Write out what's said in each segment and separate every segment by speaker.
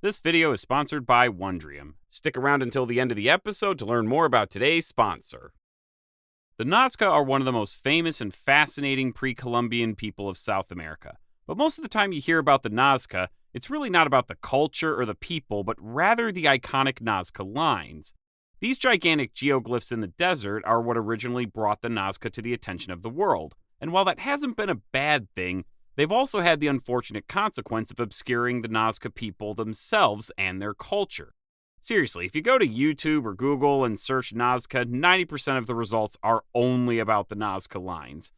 Speaker 1: This video is sponsored by Wondrium. Stick around until the end of the episode to learn more about today's sponsor. The Nazca are one of the most famous and fascinating pre-Columbian people of South America. But most of the time you hear about the Nazca, it's really not about the culture or the people, but rather the iconic Nazca Lines. These gigantic geoglyphs in the desert are what originally brought the Nazca to the attention of the world. And while that hasn't been a bad thing, they've also had the unfortunate consequence of obscuring the Nazca people themselves and their culture. Seriously, if you go to YouTube or Google and search Nazca, 90% of the results are only about the Nazca Lines.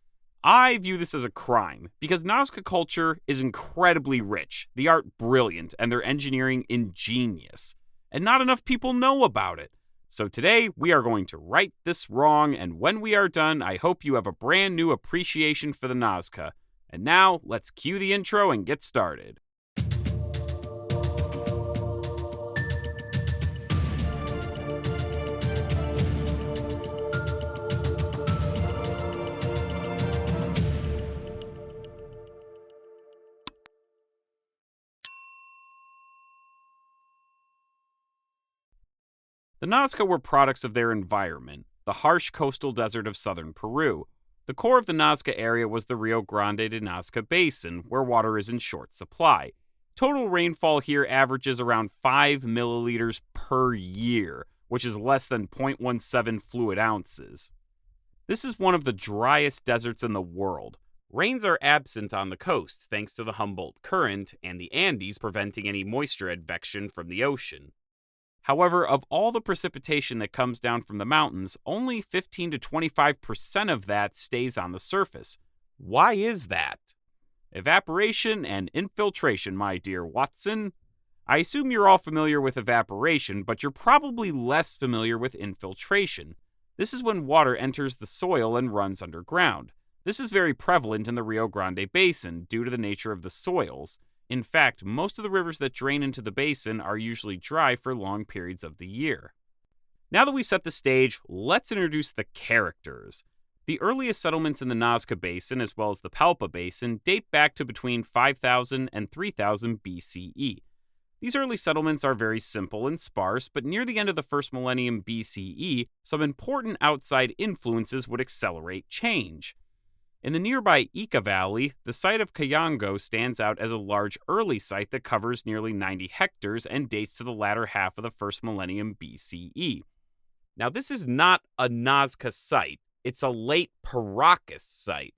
Speaker 1: I view this as a crime, because Nazca culture is incredibly rich, the art brilliant, and their engineering ingenious. And not enough people know about it. So today, we are going to right this wrong, and when we are done, I hope you have a brand new appreciation for the Nazca. And now, let's cue the intro and get started. The Nazca were products of their environment, the harsh coastal desert of southern Peru. The core of the Nazca area was the Rio Grande de Nazca Basin, where water is in short supply. Total rainfall here averages around 5 milliliters per year, which is less than 0.17 fluid ounces. This is one of the driest deserts in the world. Rains are absent on the coast thanks to the Humboldt Current and the Andes preventing any moisture advection from the ocean. However, of all the precipitation that comes down from the mountains, only 15 to 25% of that stays on the surface. Why is that? Evaporation and infiltration, my dear Watson. I assume you're all familiar with evaporation, but you're probably less familiar with infiltration. This is when water enters the soil and runs underground. This is very prevalent in the Rio Grande Basin due to the nature of the soils. In fact, most of the rivers that drain into the basin are usually dry for long periods of the year. Now that we've set the stage, let's introduce the characters. The earliest settlements in the Nazca Basin, as well as the Palpa Basin, date back to between 5000 and 3000 BCE. These early settlements are very simple and sparse, but near the end of the first millennium BCE, some important outside influences would accelerate change. In the nearby Ica Valley, the site of Cayango stands out as a large early site that covers nearly 90 hectares and dates to the latter half of the first millennium BCE. Now, this is not a Nazca site, it's a late Paracas site.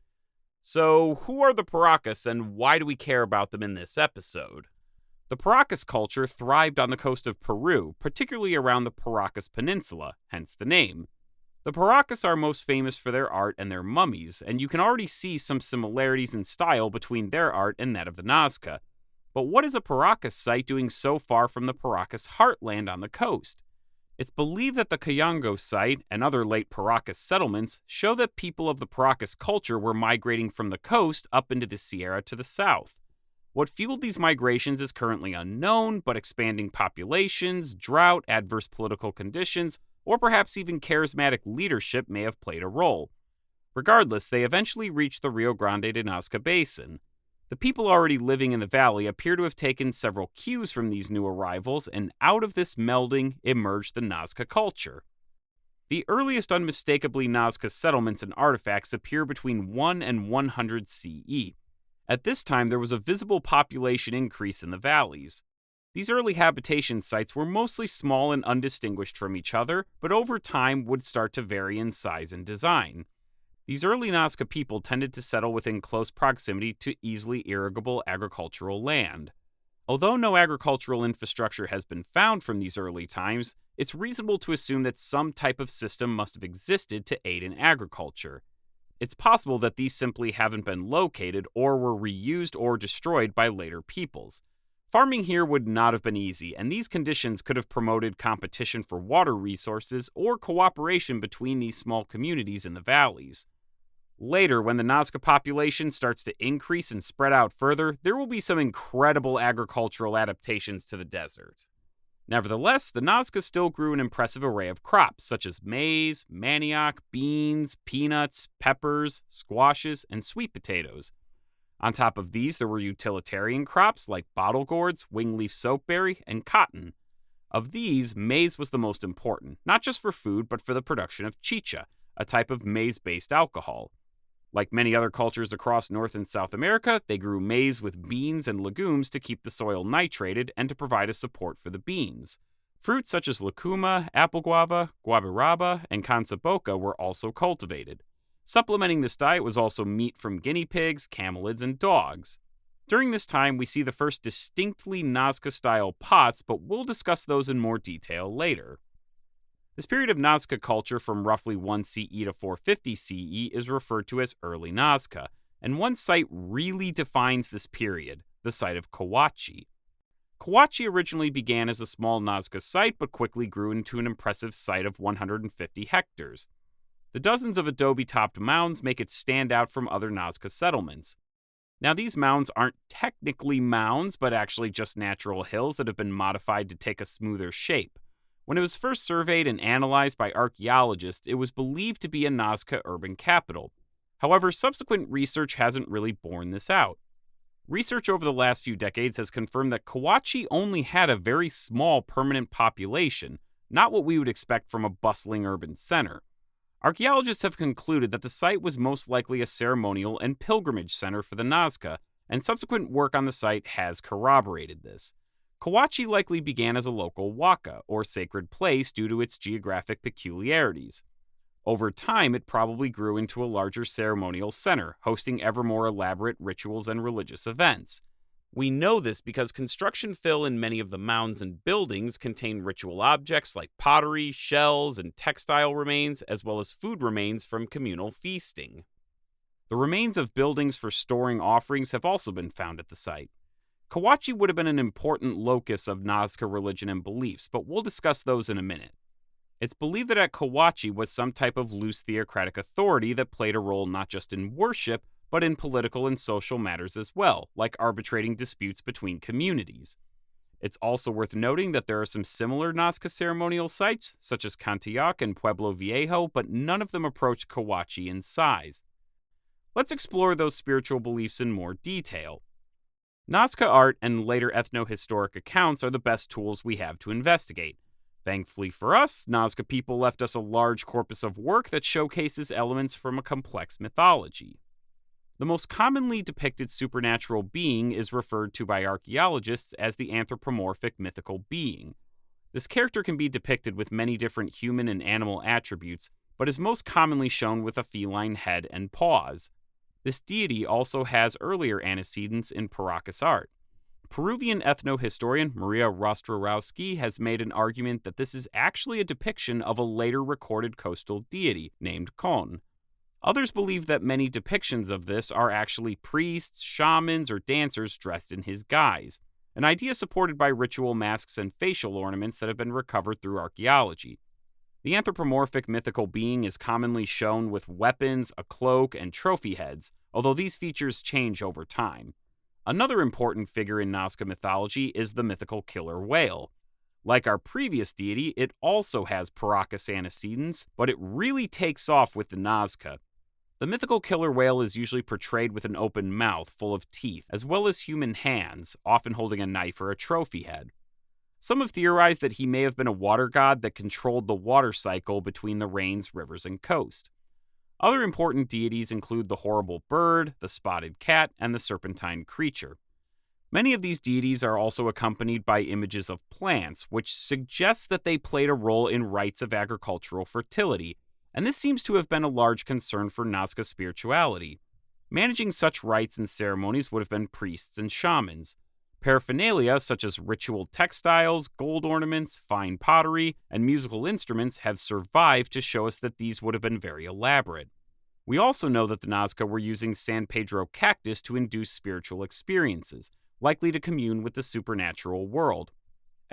Speaker 1: So, who are the Paracas and why do we care about them in this episode? The Paracas culture thrived on the coast of Peru, particularly around the Paracas Peninsula, hence the name. The Paracas are most famous for their art and their mummies, and you can already see some similarities in style between their art and that of the Nazca. But what is a Paracas site doing so far from the Paracas heartland on the coast? It's believed that the Cayango site and other late Paracas settlements show that people of the Paracas culture were migrating from the coast up into the Sierra to the south. What fueled these migrations is currently unknown, but expanding populations, drought, adverse political conditions, or perhaps even charismatic leadership may have played a role. Regardless, they eventually reached the Rio Grande de Nazca Basin. The people already living in the valley appear to have taken several cues from these new arrivals, and out of this melding emerged the Nazca culture. The earliest unmistakably Nazca settlements and artifacts appear between 1 and 100 CE. At this time, there was a visible population increase in the valleys. These early habitation sites were mostly small and undistinguished from each other, but over time would start to vary in size and design. These early Nazca people tended to settle within close proximity to easily irrigable agricultural land. Although no agricultural infrastructure has been found from these early times, it's reasonable to assume that some type of system must have existed to aid in agriculture. It's possible that these simply haven't been located or were reused or destroyed by later peoples. Farming here would not have been easy, and these conditions could have promoted competition for water resources or cooperation between these small communities in the valleys. Later, when the Nazca population starts to increase and spread out further, there will be some incredible agricultural adaptations to the desert. Nevertheless, the Nazca still grew an impressive array of crops such as maize, manioc, beans, peanuts, peppers, squashes, and sweet potatoes. On top of these, there were utilitarian crops like bottle gourds, wingleaf soapberry, and cotton. Of these, maize was the most important, not just for food, but for the production of chicha, a type of maize-based alcohol. Like many other cultures across North and South America, they grew maize with beans and legumes to keep the soil nitrated and to provide a support for the beans. Fruits such as lucuma, apple guava, guabiroba, and cansaboca were also cultivated. Supplementing this diet was also meat from guinea pigs, camelids, and dogs. During this time, we see the first distinctly Nazca-style pots, but we'll discuss those in more detail later. This period of Nazca culture from roughly 1 CE to 450 CE is referred to as Early Nazca, and one site really defines this period, the site of Cahuachi. Cahuachi originally began as a small Nazca site, but quickly grew into an impressive site of 150 hectares. The dozens of adobe-topped mounds make it stand out from other Nazca settlements. Now, these mounds aren't technically mounds, but actually just natural hills that have been modified to take a smoother shape. When it was first surveyed and analyzed by archaeologists, it was believed to be a Nazca urban capital. However, subsequent research hasn't really borne this out. Research over the last few decades has confirmed that Cahuachi only had a very small permanent population, not what we would expect from a bustling urban center. Archaeologists have concluded that the site was most likely a ceremonial and pilgrimage center for the Nazca, and subsequent work on the site has corroborated this. Cahuachi likely began as a local waka, or sacred place, due to its geographic peculiarities. Over time, it probably grew into a larger ceremonial center, hosting ever more elaborate rituals and religious events. We know this because construction fill in many of the mounds and buildings contain ritual objects like pottery, shells, and textile remains, as well as food remains from communal feasting. The remains of buildings for storing offerings have also been found at the site. Cahuachi would have been an important locus of Nazca religion and beliefs, but we'll discuss those in a minute. It's believed that at Cahuachi was some type of loose theocratic authority that played a role not just in worship, but in political and social matters as well, like arbitrating disputes between communities. It's also worth noting that there are some similar Nazca ceremonial sites, such as Cantillac and Pueblo Viejo, but none of them approach Cahuachi in size. Let's explore those spiritual beliefs in more detail. Nazca art and later ethno-historic accounts are the best tools we have to investigate. Thankfully for us, Nazca people left us a large corpus of work that showcases elements from a complex mythology. The most commonly depicted supernatural being is referred to by archaeologists as the anthropomorphic mythical being. This character can be depicted with many different human and animal attributes, but is most commonly shown with a feline head and paws. This deity also has earlier antecedents in Paracas art. Peruvian ethno-historian Maria Rostrowski has made an argument that this is actually a depiction of a later recorded coastal deity named Con. Others believe that many depictions of this are actually priests, shamans, or dancers dressed in his guise, an idea supported by ritual masks and facial ornaments that have been recovered through archaeology. The anthropomorphic mythical being is commonly shown with weapons, a cloak, and trophy heads, although these features change over time. Another important figure in Nazca mythology is the mythical killer whale. Like our previous deity, it also has Paracas antecedents, but it really takes off with the Nazca. The mythical killer whale is usually portrayed with an open mouth full of teeth, as well as human hands, often holding a knife or a trophy head. Some have theorized that he may have been a water god that controlled the water cycle between the rains, rivers, and coast. Other important deities include the horrible bird, the spotted cat, and the serpentine creature. Many of these deities are also accompanied by images of plants, which suggests that they played a role in rites of agricultural fertility, and this seems to have been a large concern for Nazca spirituality. Managing such rites and ceremonies would have been priests and shamans. Paraphernalia such as ritual textiles, gold ornaments, fine pottery, and musical instruments have survived to show us that these would have been very elaborate. We also know that the Nazca were using San Pedro cactus to induce spiritual experiences, likely to commune with the supernatural world.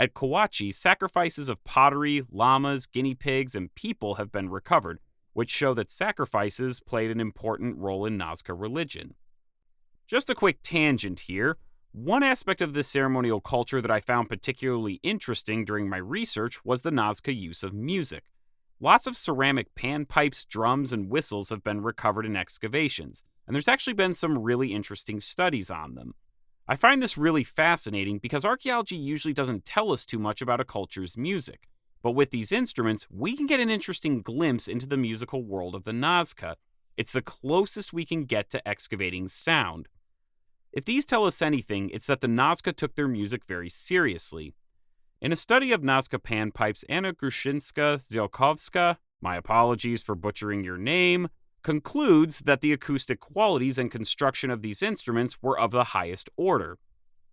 Speaker 1: At Cahuachi, sacrifices of pottery, llamas, guinea pigs, and people have been recovered, which show that sacrifices played an important role in Nazca religion. Just a quick tangent here. One aspect of this ceremonial culture that I found particularly interesting during my research was the Nazca use of music. Lots of ceramic panpipes, drums, and whistles have been recovered in excavations, and there's actually been some really interesting studies on them. I find this really fascinating because archaeology usually doesn't tell us too much about a culture's music, but with these instruments, we can get an interesting glimpse into the musical world of the Nazca. It's the closest we can get to excavating sound. If these tell us anything, it's that the Nazca took their music very seriously. In a study of Nazca panpipes, Anna Gruszinska-Ziolkowska, my apologies for butchering your name, concludes that the acoustic qualities and construction of these instruments were of the highest order.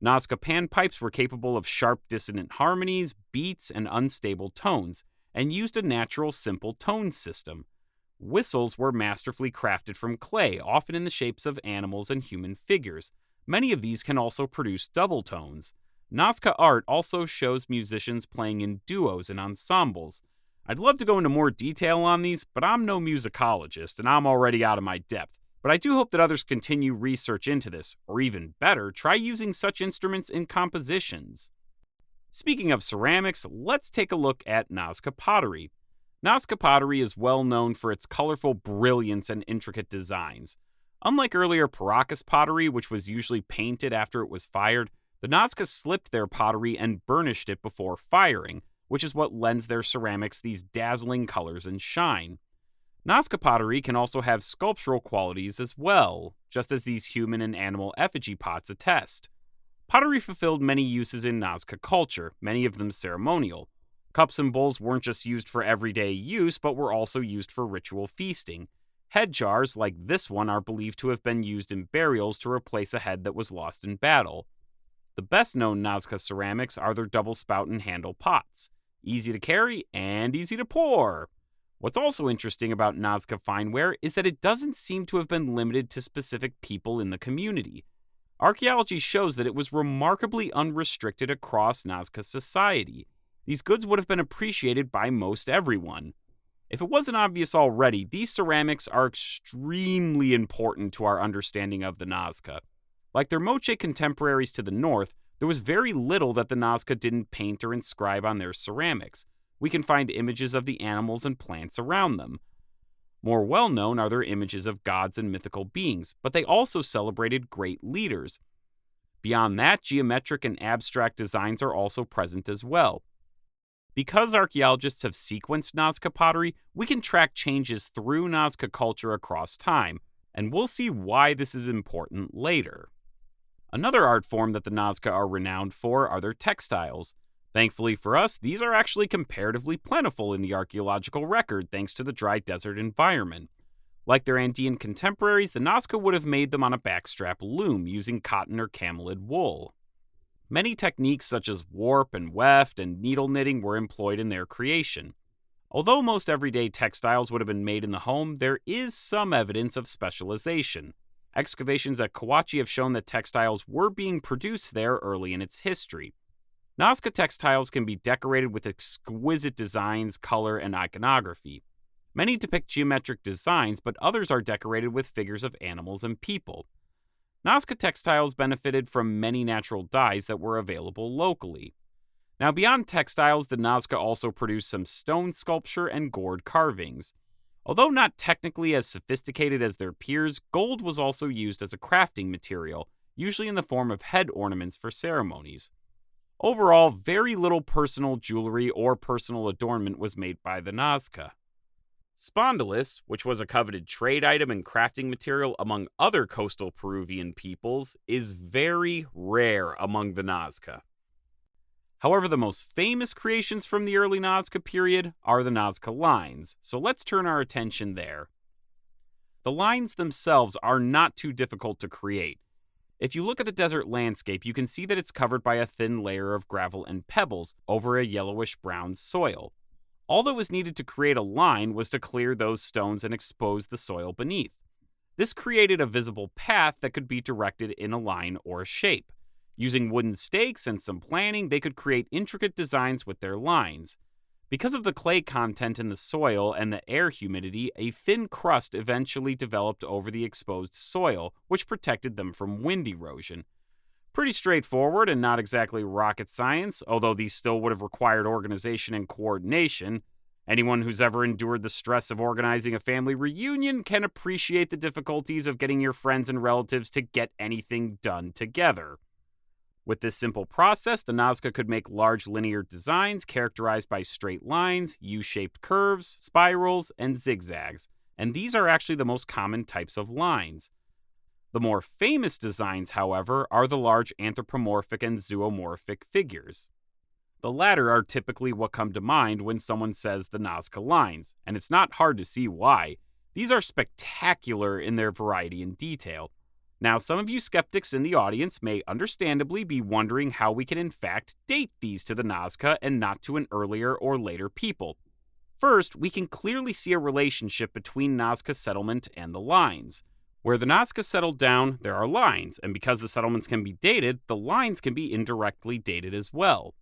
Speaker 1: Nazca panpipes were capable of sharp dissonant harmonies, beats, and unstable tones, and used a natural simple tone system. Whistles were masterfully crafted from clay, often in the shapes of animals and human figures. Many of these can also produce double tones. Nazca art also shows musicians playing in duos and ensembles. I'd love to go into more detail on these, but I'm no musicologist, and I'm already out of my depth. But I do hope that others continue research into this, or even better, try using such instruments in compositions. Speaking of ceramics, let's take a look at Nazca pottery. Nazca pottery is well known for its colorful brilliance and intricate designs. Unlike earlier Paracas pottery, which was usually painted after it was fired, the Nazca slipped their pottery and burnished it before firing, which is what lends their ceramics these dazzling colors and shine. Nazca pottery can also have sculptural qualities as well, just as these human and animal effigy pots attest. Pottery fulfilled many uses in Nazca culture, many of them ceremonial. Cups and bowls weren't just used for everyday use, but were also used for ritual feasting. Head jars, like this one, are believed to have been used in burials to replace a head that was lost in battle. The best-known Nazca ceramics are their double spout and handle pots. Easy to carry and easy to pour. What's also interesting about Nazca fineware is that it doesn't seem to have been limited to specific people in the community. Archaeology shows that it was remarkably unrestricted across Nazca society. These goods would have been appreciated by most everyone. If it wasn't obvious already, these ceramics are extremely important to our understanding of the Nazca. Like their Moche contemporaries to the north, there was very little that the Nazca didn't paint or inscribe on their ceramics. We can find images of the animals and plants around them. More well-known are their images of gods and mythical beings, but they also celebrated great leaders. Beyond that, geometric and abstract designs are also present as well. Because archaeologists have sequenced Nazca pottery, we can track changes through Nazca culture across time, and we'll see why this is important later. Another art form that the Nazca are renowned for are their textiles. Thankfully for us, these are actually comparatively plentiful in the archaeological record thanks to the dry desert environment. Like their Andean contemporaries, the Nazca would have made them on a backstrap loom using cotton or camelid wool. Many techniques such as warp and weft and needle knitting were employed in their creation. Although most everyday textiles would have been made in the home, there is some evidence of specialization. Excavations at Cahuachi have shown that textiles were being produced there early in its history. Nazca textiles can be decorated with exquisite designs, color, and iconography. Many depict geometric designs, but others are decorated with figures of animals and people. Nazca textiles benefited from many natural dyes that were available locally. Now, beyond textiles, the Nazca also produced some stone sculpture and gourd carvings. Although not technically as sophisticated as their peers, gold was also used as a crafting material, usually in the form of head ornaments for ceremonies. Overall, very little personal jewelry or personal adornment was made by the Nazca. Spondylus, which was a coveted trade item and crafting material among other coastal Peruvian peoples, is very rare among the Nazca. However, the most famous creations from the early Nazca period are the Nazca Lines, so let's turn our attention there. The lines themselves are not too difficult to create. If you look at the desert landscape, you can see that it's covered by a thin layer of gravel and pebbles over a yellowish-brown soil. All that was needed to create a line was to clear those stones and expose the soil beneath. This created a visible path that could be directed in a line or a shape. Using wooden stakes and some planning, they could create intricate designs with their lines. Because of the clay content in the soil and the air humidity, a thin crust eventually developed over the exposed soil, which protected them from wind erosion. Pretty straightforward and not exactly rocket science, although these still would have required organization and coordination. Anyone who's ever endured the stress of organizing a family reunion can appreciate the difficulties of getting your friends and relatives to get anything done together. With this simple process, the Nazca could make large linear designs characterized by straight lines, U-shaped curves, spirals, and zigzags, and these are actually the most common types of lines. The more famous designs, however, are the large anthropomorphic and zoomorphic figures. The latter are typically what come to mind when someone says the Nazca Lines, and it's not hard to see why. These are spectacular in their variety and detail. Now, some of you skeptics in the audience may understandably be wondering how we can in fact date these to the Nazca and not to an earlier or later people. First, we can clearly see a relationship between Nazca settlement and the lines. Where the Nazca settled down, there are lines, and because the settlements can be dated, the lines can be indirectly dated as well.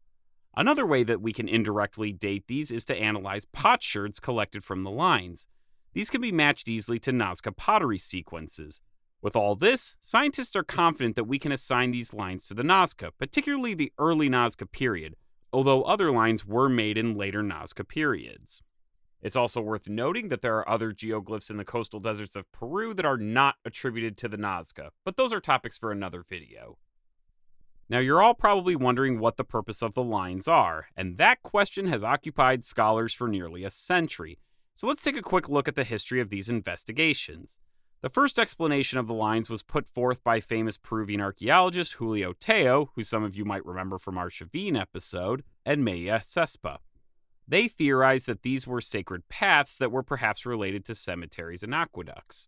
Speaker 1: Another way that we can indirectly date these is to analyze potsherds collected from the lines. These can be matched easily to Nazca pottery sequences. With all this, scientists are confident that we can assign these lines to the Nazca, particularly the early Nazca period, although other lines were made in later Nazca periods. It's also worth noting that there are other geoglyphs in the coastal deserts of Peru that are not attributed to the Nazca, but those are topics for another video. Now, you're all probably wondering what the purpose of the lines are, and that question has occupied scholars for nearly a century. So let's take a quick look at the history of these investigations. The first explanation of the lines was put forth by famous Peruvian archaeologist Julio Teo, who some of you might remember from our Chavin episode, and Maya Cespa. They theorized that these were sacred paths that were perhaps related to cemeteries and aqueducts.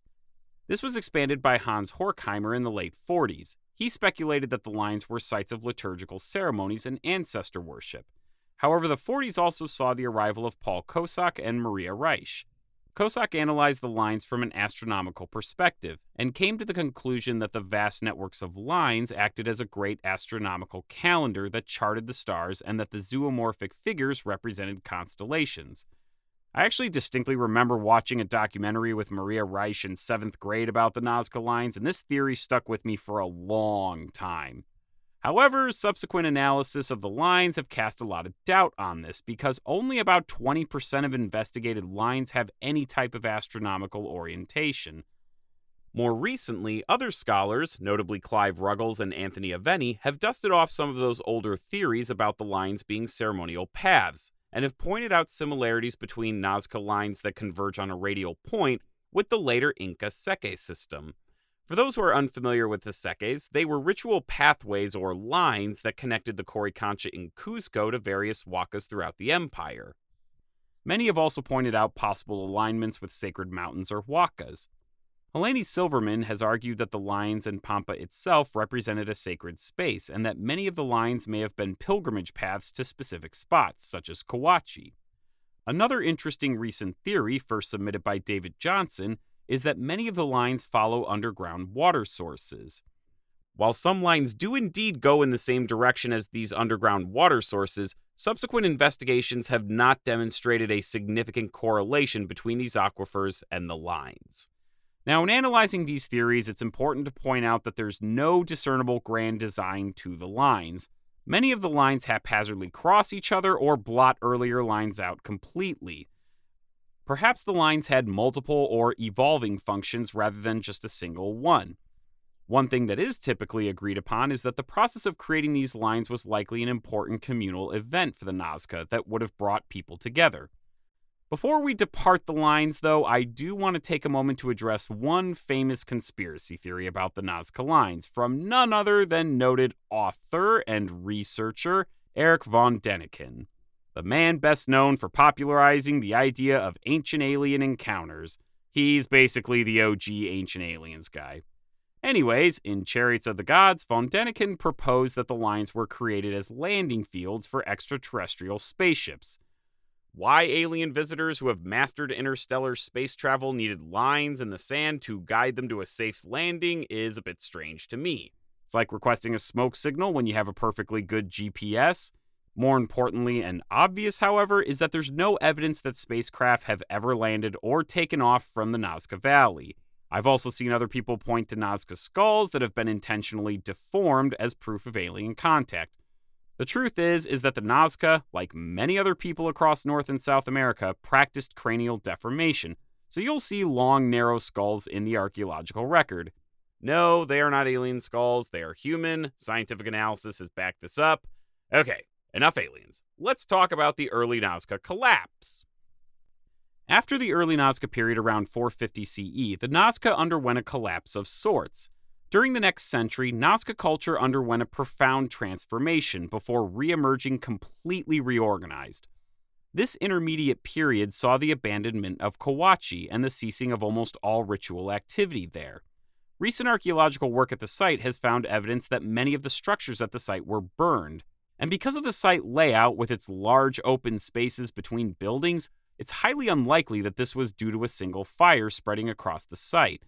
Speaker 1: This was expanded by Hans Horkheimer in the late 40s. He speculated that the lines were sites of liturgical ceremonies and ancestor worship. However, the 40s also saw the arrival of Paul Kosak and Maria Reich. Kosak analyzed the lines from an astronomical perspective and came to the conclusion that the vast networks of lines acted as a great astronomical calendar that charted the stars and that the zoomorphic figures represented constellations. I actually distinctly remember watching a documentary with Maria Reich in 7th grade about the Nazca Lines, and this theory stuck with me for a long time. However, subsequent analysis of the lines have cast a lot of doubt on this because only about 20% of investigated lines have any type of astronomical orientation. More recently, other scholars, notably Clive Ruggles and Anthony Aveni, have dusted off some of those older theories about the lines being ceremonial paths, and have pointed out similarities between Nazca lines that converge on a radial point with the later Inca seque system. For those who are unfamiliar with the seques, they were ritual pathways or lines that connected the Coricancha in Cuzco to various huacas throughout the empire. Many have also pointed out possible alignments with sacred mountains or huacas. Helene Silverman has argued that the lines and Pampa itself represented a sacred space, and that many of the lines may have been pilgrimage paths to specific spots, such as Cahuachi. Another interesting recent theory, first submitted by David Johnson, is that many of the lines follow underground water sources. While some lines do indeed go in the same direction as these underground water sources, subsequent investigations have not demonstrated a significant correlation between these aquifers and the lines. Now, in analyzing these theories, it's important to point out that there's no discernible grand design to the lines. Many of the lines haphazardly cross each other or blot earlier lines out completely. Perhaps the lines had multiple or evolving functions rather than just a single one. One thing that is typically agreed upon is that the process of creating these lines was likely an important communal event for the Nazca that would have brought people together. Before we depart the lines, though, I do want to take a moment to address one famous conspiracy theory about the Nazca Lines from none other than noted author and researcher Erich von Däniken, the man best known for popularizing the idea of ancient alien encounters. He's basically the OG Ancient Aliens guy. Anyways, in Chariots of the Gods, von Däniken proposed that the lines were created as landing fields for extraterrestrial spaceships. Why alien visitors who have mastered interstellar space travel needed lines in the sand to guide them to a safe landing is a bit strange to me. It's like requesting a smoke signal when you have a perfectly good GPS. More importantly and obvious, however, is that there's no evidence that spacecraft have ever landed or taken off from the Nazca Valley. I've also seen other people point to Nazca skulls that have been intentionally deformed as proof of alien contact. The truth is that the Nazca, like many other people across North and South America, practiced cranial deformation, so you'll see long, narrow skulls in the archaeological record. No, they are not alien skulls, they are human. Scientific analysis has backed this up. Okay, enough aliens. Let's talk about the early Nazca collapse. After the early Nazca period around 450 CE, the Nazca underwent a collapse of sorts. During the next century, Nazca culture underwent a profound transformation before re-emerging completely reorganized. This intermediate period saw the abandonment of Cahuachi and the ceasing of almost all ritual activity there. Recent archaeological work at the site has found evidence that many of the structures at the site were burned, and because of the site layout with its large open spaces between buildings, it's highly unlikely that this was due to a single fire spreading across the site.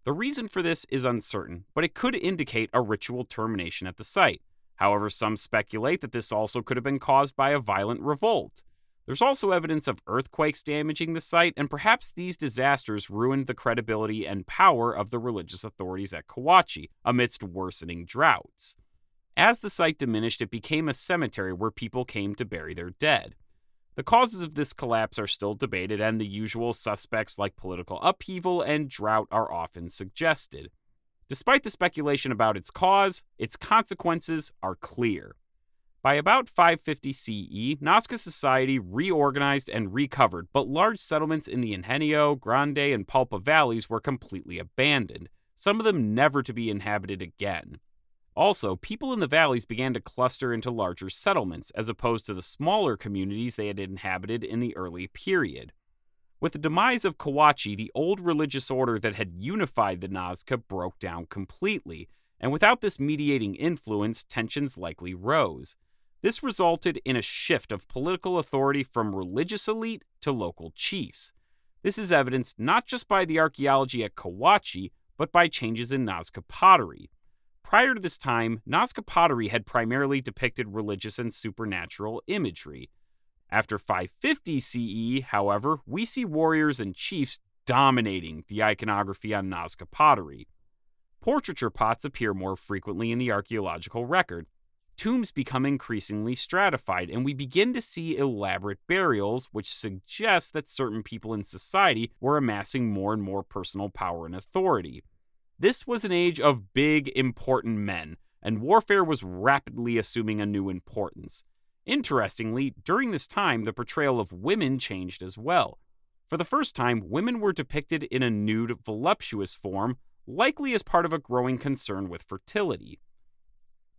Speaker 1: The reason for this is uncertain, but it could indicate a ritual termination at the site. However, some speculate that this also could have been caused by a violent revolt. There's also evidence of earthquakes damaging the site, and perhaps these disasters ruined the credibility and power of the religious authorities at Cahuachi amidst worsening droughts. As the site diminished, it became a cemetery where people came to bury their dead. The causes of this collapse are still debated, and the usual suspects like political upheaval and drought are often suggested. Despite the speculation about its cause, its consequences are clear. By about 550 CE, Nazca society reorganized and recovered, but large settlements in the Ingenio, Grande, and Palpa valleys were completely abandoned, some of them never to be inhabited again. Also, people in the valleys began to cluster into larger settlements, as opposed to the smaller communities they had inhabited in the early period. With the demise of Cahuachi, the old religious order that had unified the Nazca broke down completely, and without this mediating influence, tensions likely rose. This resulted in a shift of political authority from religious elite to local chiefs. This is evidenced not just by the archaeology at Cahuachi, but by changes in Nazca pottery. Prior to this time, Nazca pottery had primarily depicted religious and supernatural imagery. After 550 CE, however, we see warriors and chiefs dominating the iconography on Nazca pottery. Portraiture pots appear more frequently in the archaeological record. Tombs become increasingly stratified, and we begin to see elaborate burials, which suggests that certain people in society were amassing more and more personal power and authority. This was an age of big, important men, and warfare was rapidly assuming a new importance. Interestingly, during this time, the portrayal of women changed as well. For the first time, women were depicted in a nude, voluptuous form, likely as part of a growing concern with fertility.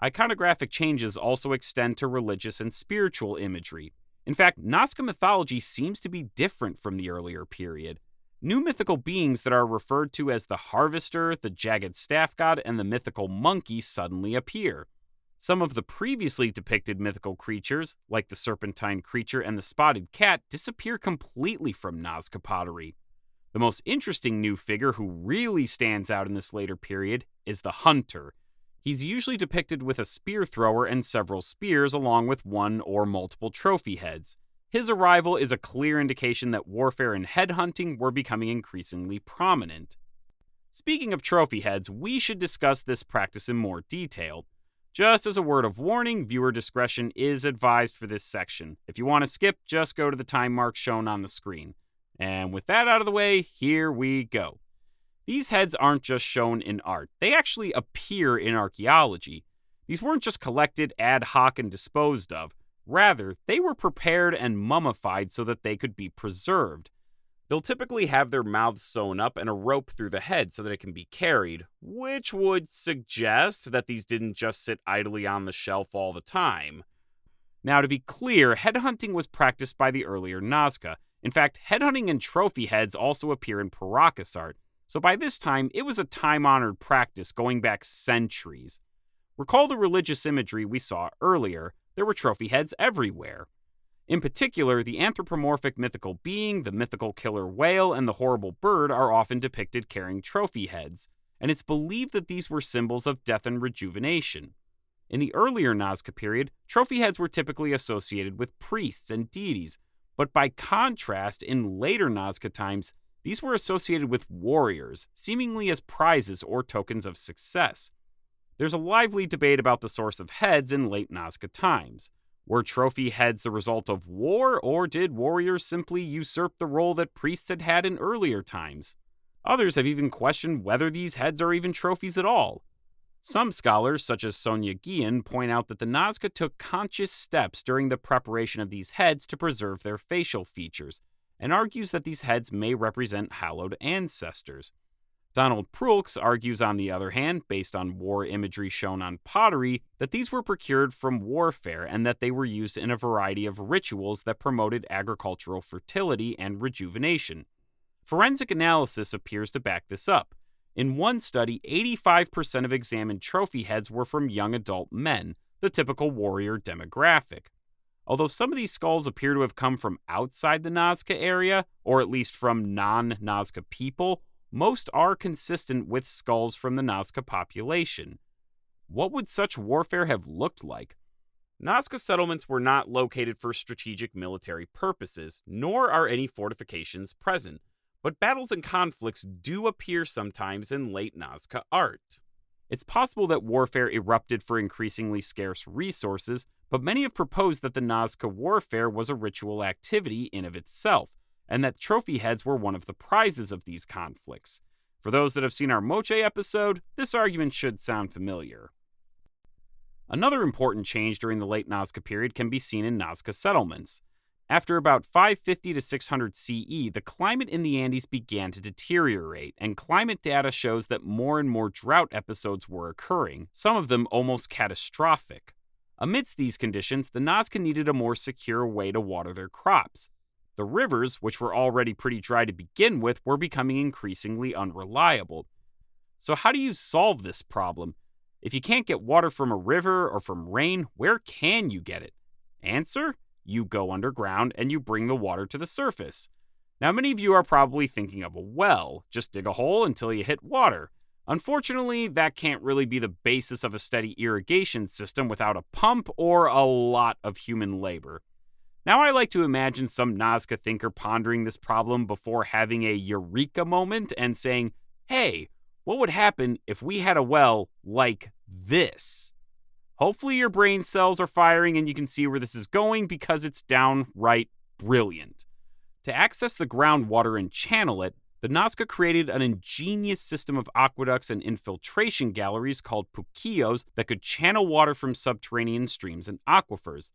Speaker 1: Iconographic changes also extend to religious and spiritual imagery. In fact, Nazca mythology seems to be different from the earlier period. New mythical beings that are referred to as the Harvester, the Jagged Staff God, and the mythical monkey suddenly appear. Some of the previously depicted mythical creatures, like the serpentine creature and the spotted cat, disappear completely from Nazca pottery. The most interesting new figure who really stands out in this later period is the Hunter. He's usually depicted with a spear thrower and several spears along with one or multiple trophy heads. His arrival is a clear indication that warfare and headhunting were becoming increasingly prominent. Speaking of trophy heads, we should discuss this practice in more detail. Just as a word of warning, viewer discretion is advised for this section. If you want to skip, just go to the time mark shown on the screen. And with that out of the way, here we go. These heads aren't just shown in art, they actually appear in archaeology. These weren't just collected ad hoc and disposed of. Rather, they were prepared and mummified so that they could be preserved. They'll typically have their mouths sewn up and a rope through the head so that it can be carried, which would suggest that these didn't just sit idly on the shelf all the time. Now, to be clear, headhunting was practiced by the earlier Nazca. In fact, headhunting and trophy heads also appear in Paracas art, so by this time, it was a time-honored practice going back centuries. Recall the religious imagery we saw earlier. There were trophy heads everywhere. In particular, the anthropomorphic mythical being, the mythical killer whale, and the horrible bird are often depicted carrying trophy heads, and it's believed that these were symbols of death and rejuvenation. In the earlier Nazca period, trophy heads were typically associated with priests and deities, but by contrast, in later Nazca times, these were associated with warriors, seemingly as prizes or tokens of success. There's a lively debate about the source of heads in late Nazca times. Were trophy heads the result of war, or did warriors simply usurp the role that priests had had in earlier times? Others have even questioned whether these heads are even trophies at all. Some scholars, such as Sonia Guillen, point out that the Nazca took conscious steps during the preparation of these heads to preserve their facial features, and argues that these heads may represent hallowed ancestors. Donald Proulx argues, on the other hand, based on war imagery shown on pottery, that these were procured from warfare and that they were used in a variety of rituals that promoted agricultural fertility and rejuvenation. Forensic analysis appears to back this up. In one study, 85% of examined trophy heads were from young adult men, the typical warrior demographic. Although some of these skulls appear to have come from outside the Nazca area, or at least from non-Nazca people, most are consistent with skulls from the Nazca population. What would such warfare have looked like? Nazca settlements were not located for strategic military purposes, nor are any fortifications present, but battles and conflicts do appear sometimes in late Nazca art. It's possible that warfare erupted for increasingly scarce resources, but many have proposed that the Nazca warfare was a ritual activity in of itself, and that trophy heads were one of the prizes of these conflicts. For those that have seen our Moche episode, this argument should sound familiar. Another important change during the late Nazca period can be seen in Nazca settlements. After about 550 to 600 CE, the climate in the Andes began to deteriorate, and climate data shows that more and more drought episodes were occurring, some of them almost catastrophic. Amidst these conditions, the Nazca needed a more secure way to water their crops. The rivers, which were already pretty dry to begin with, were becoming increasingly unreliable. So how do you solve this problem? If you can't get water from a river or from rain, where can you get it? Answer? You go underground and you bring the water to the surface. Now, many of you are probably thinking of a well. Just dig a hole until you hit water. Unfortunately, that can't really be the basis of a steady irrigation system without a pump or a lot of human labor. Now, I like to imagine some Nazca thinker pondering this problem before having a eureka moment and saying, hey, what would happen if we had a well like this? Hopefully your brain cells are firing and you can see where this is going because it's downright brilliant. To access the groundwater and channel it, the Nazca created an ingenious system of aqueducts and infiltration galleries called Puquios that could channel water from subterranean streams and aquifers.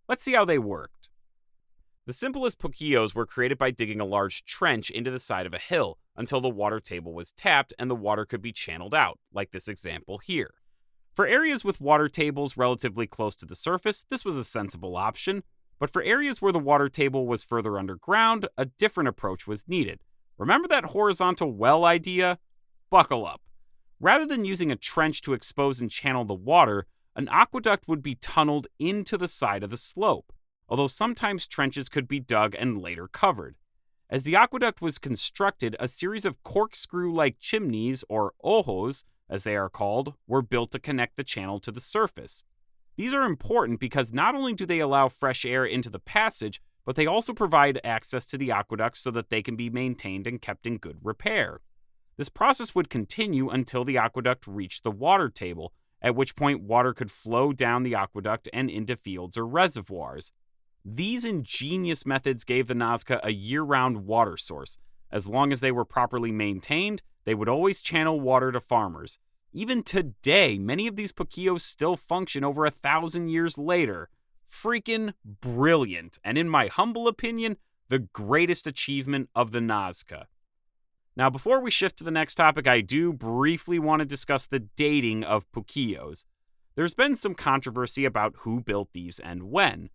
Speaker 1: Let's see how they worked. The simplest Puquios were created by digging a large trench into the side of a hill until the water table was tapped and the water could be channeled out, like this example here. For areas with water tables relatively close to the surface, this was a sensible option, but for areas where the water table was further underground, a different approach was needed. Remember that horizontal well idea? Buckle up. Rather than using a trench to expose and channel the water, an aqueduct would be tunneled into the side of the slope, although sometimes trenches could be dug and later covered. As the aqueduct was constructed, a series of corkscrew-like chimneys, or ojos, as they are called, were built to connect the channel to the surface. These are important because not only do they allow fresh air into the passage, but they also provide access to the aqueducts so that they can be maintained and kept in good repair. This process would continue until the aqueduct reached the water table, at which point water could flow down the aqueduct and into fields or reservoirs. These ingenious methods gave the Nazca a year-round water source. As long as they were properly maintained, they would always channel water to farmers. Even today, many of these Puquios still function over 1,000 years later. Freaking brilliant, and in my humble opinion, the greatest achievement of the Nazca. Now, before we shift to the next topic, I do briefly want to discuss the dating of Puquios. There's been some controversy about who built these and when.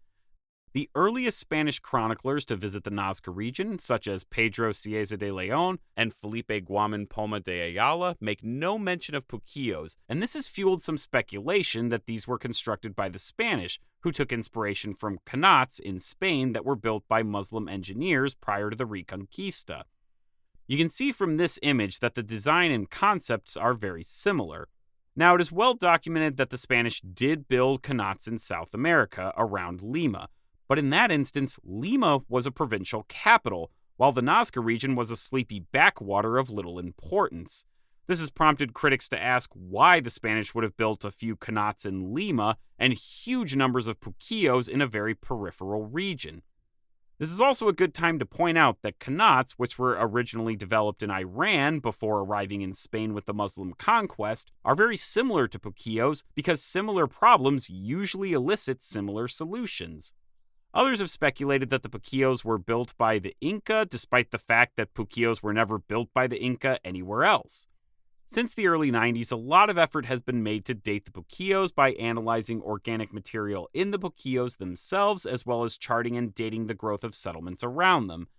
Speaker 1: The earliest Spanish chroniclers to visit the Nazca region, such as Pedro Cieza de Leon and Felipe Guaman Poma de Ayala, make no mention of Puquios, and this has fueled some speculation that these were constructed by the Spanish, who took inspiration from qanats in Spain that were built by Muslim engineers prior to the Reconquista. You can see from this image that the design and concepts are very similar. Now, it is well documented that the Spanish did build qanats in South America around Lima, but in that instance, Lima was a provincial capital, while the Nazca region was a sleepy backwater of little importance. This has prompted critics to ask why the Spanish would have built a few qanats in Lima and huge numbers of Puquios in a very peripheral region. This is also a good time to point out that qanats, which were originally developed in Iran before arriving in Spain with the Muslim conquest, are very similar to Puquios because similar problems usually elicit similar solutions. Others have speculated that the Puquios were built by the Inca, despite the fact that Puquios were never built by the Inca anywhere else. Since the early 90s, a lot of effort has been made to date the Puquios by analyzing organic material in the Puquios themselves, as well as charting and dating the growth of settlements around them.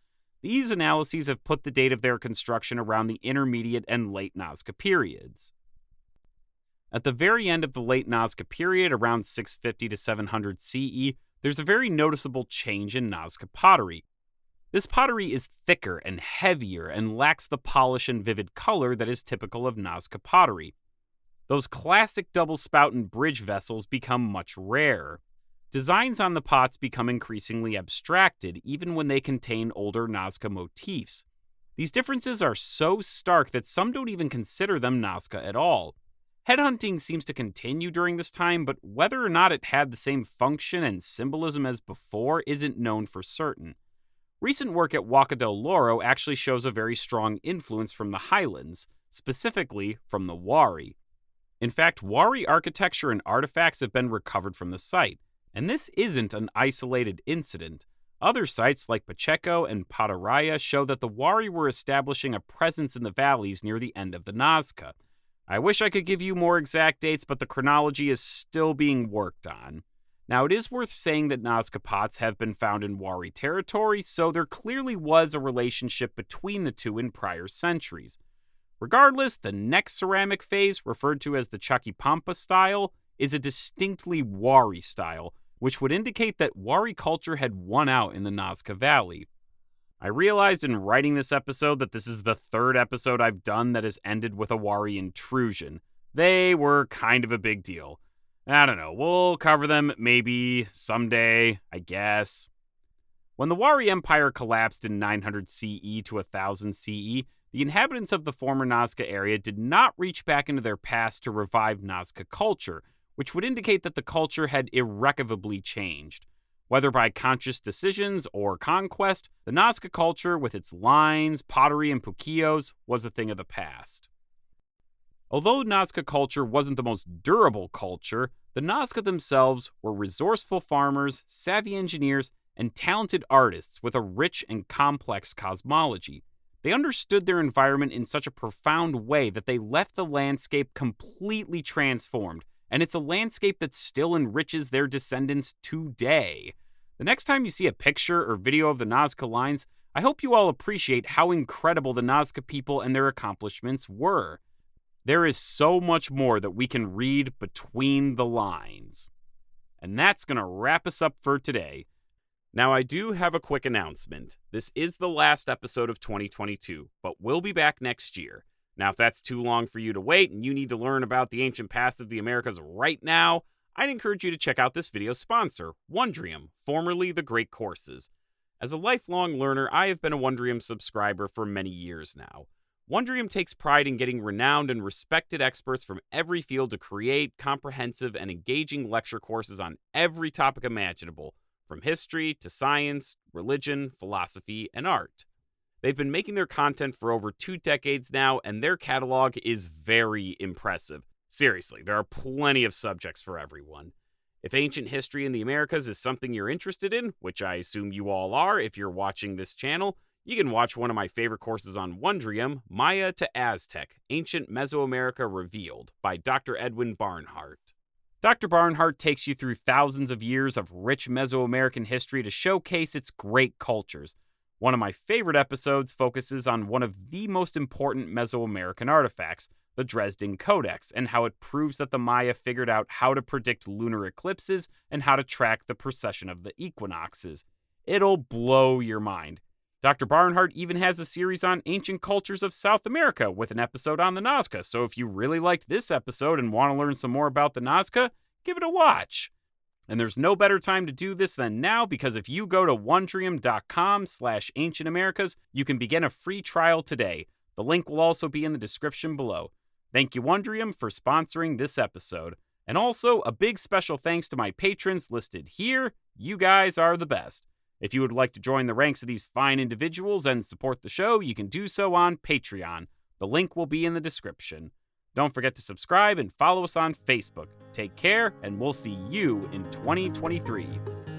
Speaker 1: These analyses have put the date of their construction around the intermediate and late Nazca periods. At the very end of the late Nazca period, around 650 to 700 CE, there's a very noticeable change in Nazca pottery. This pottery is thicker and heavier and lacks the polish and vivid color that is typical of Nazca pottery. Those classic double spout and bridge vessels become much rarer. Designs on the pots become increasingly abstracted even when they contain older Nazca motifs. These differences are so stark that some don't even consider them Nazca at all. Headhunting seems to continue during this time, but whether or not it had the same function and symbolism as before isn't known for certain. Recent work at Huaca del Loro actually shows a very strong influence from the highlands, specifically from the Wari. In fact, Wari architecture and artifacts have been recovered from the site, and this isn't an isolated incident. Other sites like Pacheco and Pataraya show that the Wari were establishing a presence in the valleys near the end of the Nazca. I wish I could give you more exact dates, but the chronology is still being worked on. Now, it is worth saying that Nazca pots have been found in Wari territory, so there clearly was a relationship between the two in prior centuries. Regardless, the next ceramic phase, referred to as the Chaquipampa style, is a distinctly Wari style, which would indicate that Wari culture had won out in the Nazca Valley. I realized in writing this episode that this is the third episode I've done that has ended with a Wari intrusion. They were kind of a big deal. I don't know, we'll cover them maybe someday, I guess. When the Wari Empire collapsed in 900 CE to 1000 CE, the inhabitants of the former Nazca area did not reach back into their past to revive Nazca culture, which would indicate that the culture had irrecoverably changed. Whether by conscious decisions or conquest, the Nazca culture, with its lines, pottery, and Puquios, was a thing of the past. Although Nazca culture wasn't the most durable culture, the Nazca themselves were resourceful farmers, savvy engineers, and talented artists with a rich and complex cosmology. They understood their environment in such a profound way that they left the landscape completely transformed, and it's a landscape that still enriches their descendants today. The next time you see a picture or video of the Nazca Lines, I hope you all appreciate how incredible the Nazca people and their accomplishments were. There is so much more that we can read between the lines. And that's going to wrap us up for today. Now, I do have a quick announcement. This is the last episode of 2022, but we'll be back next year. Now, if that's too long for you to wait and you need to learn about the ancient past of the Americas right now, I'd encourage you to check out this video's sponsor, Wondrium, formerly The Great Courses. As a lifelong learner, I have been a Wondrium subscriber for many years now. Wondrium takes pride in getting renowned and respected experts from every field to create comprehensive and engaging lecture courses on every topic imaginable, from history to science, religion, philosophy, and art. They've been making their content for over 2 decades now, and their catalog is very impressive. Seriously, there are plenty of subjects for everyone. If ancient history in the Americas is something you're interested in, which I assume you all are if you're watching this channel, you can watch one of my favorite courses on Wondrium, Maya to Aztec, Ancient Mesoamerica Revealed, by Dr. Edwin Barnhart. Dr. Barnhart takes you through thousands of years of rich Mesoamerican history to showcase its great cultures. One of my favorite episodes focuses on one of the most important Mesoamerican artifacts, the Dresden Codex, and how it proves that the Maya figured out how to predict lunar eclipses and how to track the precession of the equinoxes. It'll blow your mind. Dr. Barnhart even has a series on ancient cultures of South America with an episode on the Nazca, so if you really liked this episode and want to learn some more about the Nazca, give it a watch. And there's no better time to do this than now, because if you go to wondrium.com/ancientamericas, you can begin a free trial today. The link will also be in the description below. Thank you, Wondrium, for sponsoring this episode. And also, a big special thanks to my patrons listed here. You guys are the best. If you would like to join the ranks of these fine individuals and support the show, you can do so on Patreon. The link will be in the description. Don't forget to subscribe and follow us on Facebook. Take care, and we'll see you in 2023.